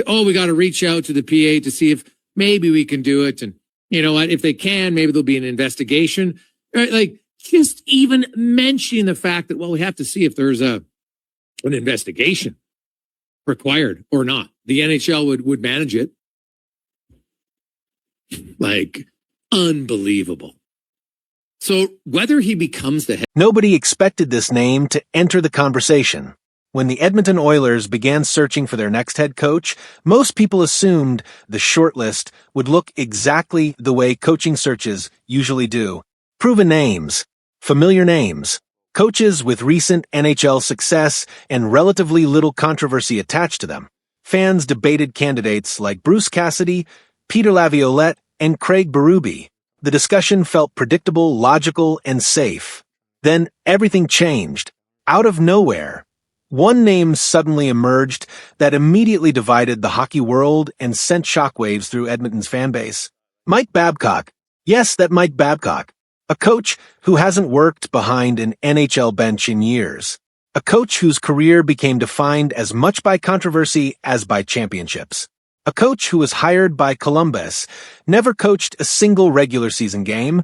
We got to reach out to the PA to see if maybe we can do it. And you know what? If they can, maybe there'll be an investigation. Right? Like just even mentioning the fact that, well, we have to see if there's an investigation required or not. The NHL would manage it. Like unbelievable. So whether he becomes the head. Nobody expected this name to enter the conversation. When the Edmonton Oilers began searching for their next head coach, most people assumed the shortlist would look exactly the way coaching searches usually do. Proven names, familiar names, coaches with recent NHL success and relatively little controversy attached to them. Fans debated candidates like Bruce Cassidy, Peter Laviolette, and Craig Berube. The discussion felt predictable, logical, and safe. Then everything changed. Out of nowhere, one name suddenly emerged that immediately divided the hockey world and sent shockwaves through Edmonton's fan base. Mike Babcock. Yes, that Mike Babcock. A coach who hasn't worked behind an NHL bench in years. A coach whose career became defined as much by controversy as by championships. A coach who was hired by Columbus, never coached a single regular season game,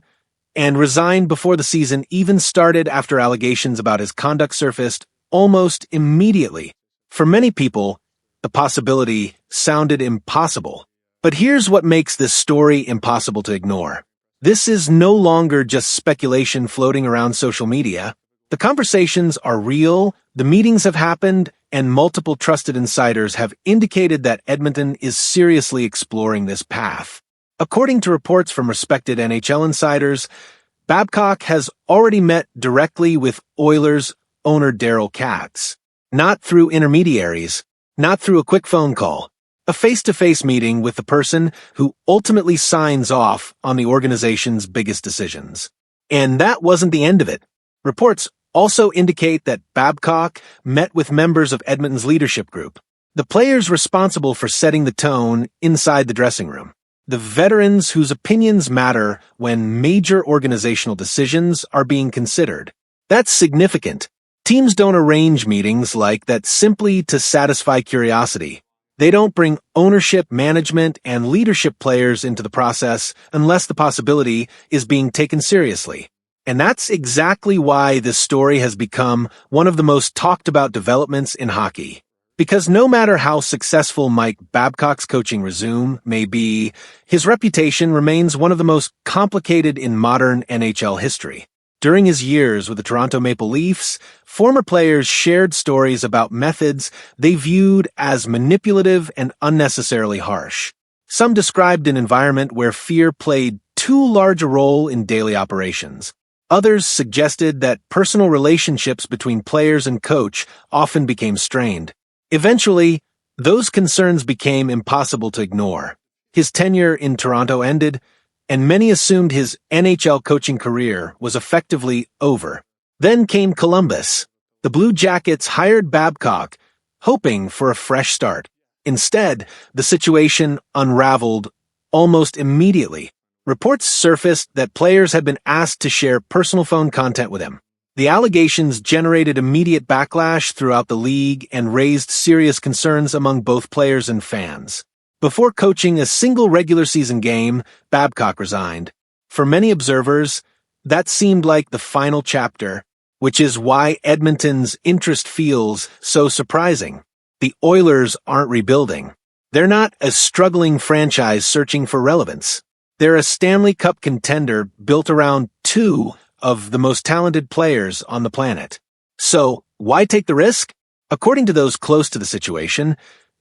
and resigned before the season even started after allegations about his conduct surfaced almost immediately. For many people, the possibility sounded impossible. But here's what makes this story impossible to ignore. This is no longer just speculation floating around social media. The conversations are real, the meetings have happened, and multiple trusted insiders have indicated that Edmonton is seriously exploring this path. According to reports from respected NHL insiders, Babcock has already met directly with Oilers owner Daryl Katz. Not through intermediaries, not through a quick phone call. A face-to-face meeting with the person who ultimately signs off on the organization's biggest decisions. And that wasn't the end of it. Reports also indicate that Babcock met with members of Edmonton's leadership group, the players responsible for setting the tone inside the dressing room, the veterans whose opinions matter when major organizational decisions are being considered. That's significant. Teams don't arrange meetings like that simply to satisfy curiosity. They don't bring ownership, management, and leadership players into the process unless the possibility is being taken seriously. And that's exactly why this story has become one of the most talked about developments in hockey. Because no matter how successful Mike Babcock's coaching resume may be, his reputation remains one of the most complicated in modern NHL history. During his years with the Toronto Maple Leafs, former players shared stories about methods they viewed as manipulative and unnecessarily harsh. Some described an environment where fear played too large a role in daily operations. Others suggested that personal relationships between players and coach often became strained. Eventually, those concerns became impossible to ignore. His tenure in Toronto ended, and many assumed his NHL coaching career was effectively over. Then came Columbus. The Blue Jackets hired Babcock, hoping for a fresh start. Instead, the situation unraveled almost immediately. Reports surfaced that players had been asked to share personal phone content with him. The allegations generated immediate backlash throughout the league and raised serious concerns among both players and fans. Before coaching a single regular season game, Babcock resigned. For many observers, that seemed like the final chapter, which is why Edmonton's interest feels so surprising. The Oilers aren't rebuilding. They're not a struggling franchise searching for relevance. They're a Stanley Cup contender built around two of the most talented players on the planet. So, why take the risk? According to those close to the situation,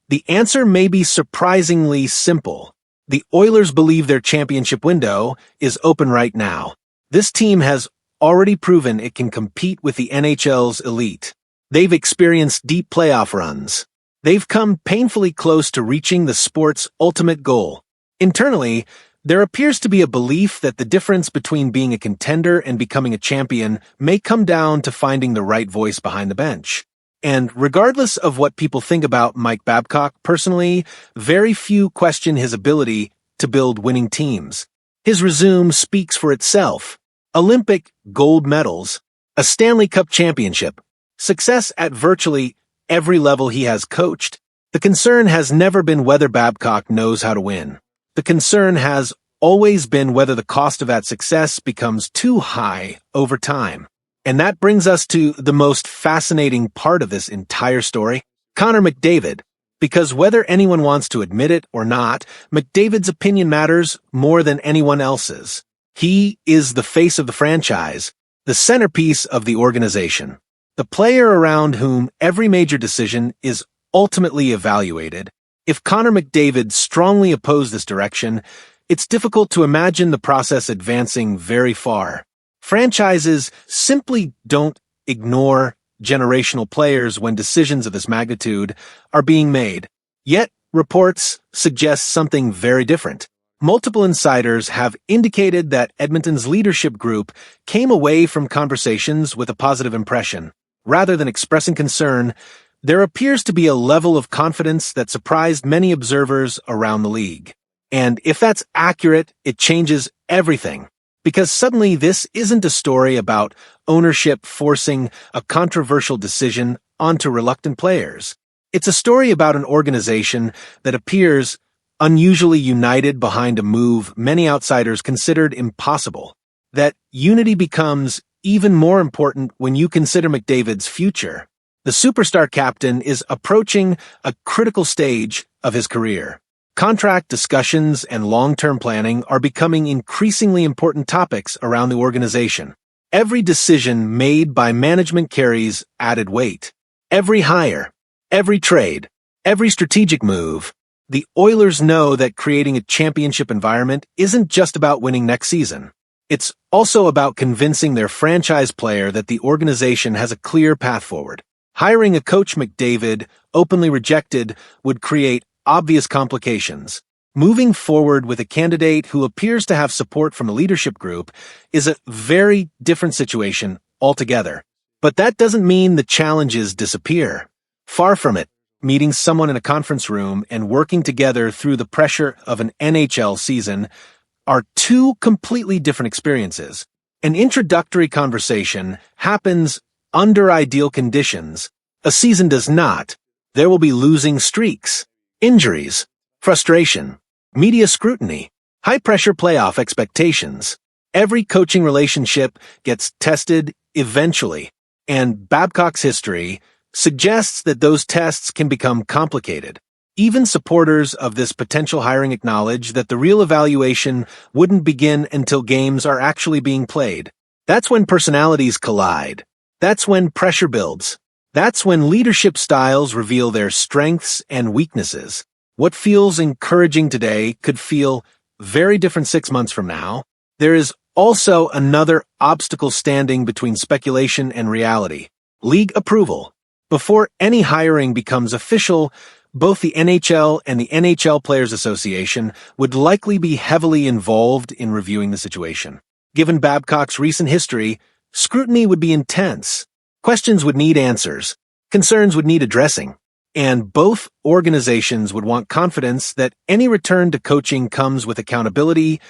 the answer may be surprisingly simple. The Oilers believe their championship window is open right now. This team has already proven it can compete with the NHL's elite. They've experienced deep playoff runs. They've come painfully close to reaching the sport's ultimate goal. Internally, there appears to be a belief that the difference between being a contender and becoming a champion may come down to finding the right voice behind the bench. And regardless of what people think about Mike Babcock personally, very few question his ability to build winning teams. His resume speaks for itself. Olympic gold medals, a Stanley Cup championship, success at virtually every level he has coached. The concern has never been whether Babcock knows how to win. The concern has always been whether the cost of that success becomes too high over time. And that brings us to the most fascinating part of this entire story, Connor McDavid. Because whether anyone wants to admit it or not, McDavid's opinion matters more than anyone else's. He is the face of the franchise, the centerpiece of the organization, the player around whom every major decision is ultimately evaluated. If Connor McDavid strongly opposed this direction, it's difficult to imagine the process advancing very far. Franchises simply don't ignore generational players when decisions of this magnitude are being made. Yet, reports suggest something very different. Multiple insiders have indicated that Edmonton's leadership group came away from conversations with a positive impression. Rather than expressing concern, there appears to be a level of confidence that surprised many observers around the league. And if that's accurate, it changes everything. Because suddenly this isn't a story about ownership forcing a controversial decision onto reluctant players. It's a story about an organization that appears unusually united behind a move many outsiders considered impossible. That unity becomes even more important when you consider McDavid's future. The superstar captain is approaching a critical stage of his career. Contract discussions and long-term planning are becoming increasingly important topics around the organization. Every decision made by management carries added weight. Every hire, every trade, every strategic move. The Oilers know that creating a championship environment isn't just about winning next season. It's also about convincing their franchise player that the organization has a clear path forward. Hiring a coach McDavid, openly rejected, would create obvious complications. Moving forward with a candidate who appears to have support from a leadership group is a very different situation altogether. But that doesn't mean the challenges disappear. Far from it. Meeting someone in a conference room and working together through the pressure of an NHL season are two completely different experiences. An introductory conversation happens under ideal conditions. A season does not. There will be losing streaks, injuries, frustration, media scrutiny, high-pressure playoff expectations. Every coaching relationship gets tested eventually, and Babcock's history suggests that those tests can become complicated. Even supporters of this potential hiring acknowledge that the real evaluation wouldn't begin until games are actually being played. That's when personalities collide. That's when pressure builds. That's when leadership styles reveal their strengths and weaknesses. What feels encouraging today could feel very different 6 months from now. There is also another obstacle standing between speculation and reality: league approval. Before any hiring becomes official, both the NHL and the NHL Players Association would likely be heavily involved in reviewing the situation. Given Babcock's recent history, scrutiny would be intense. Questions would need answers. Concerns would need addressing. And both organizations would want confidence that any return to coaching comes with accountability,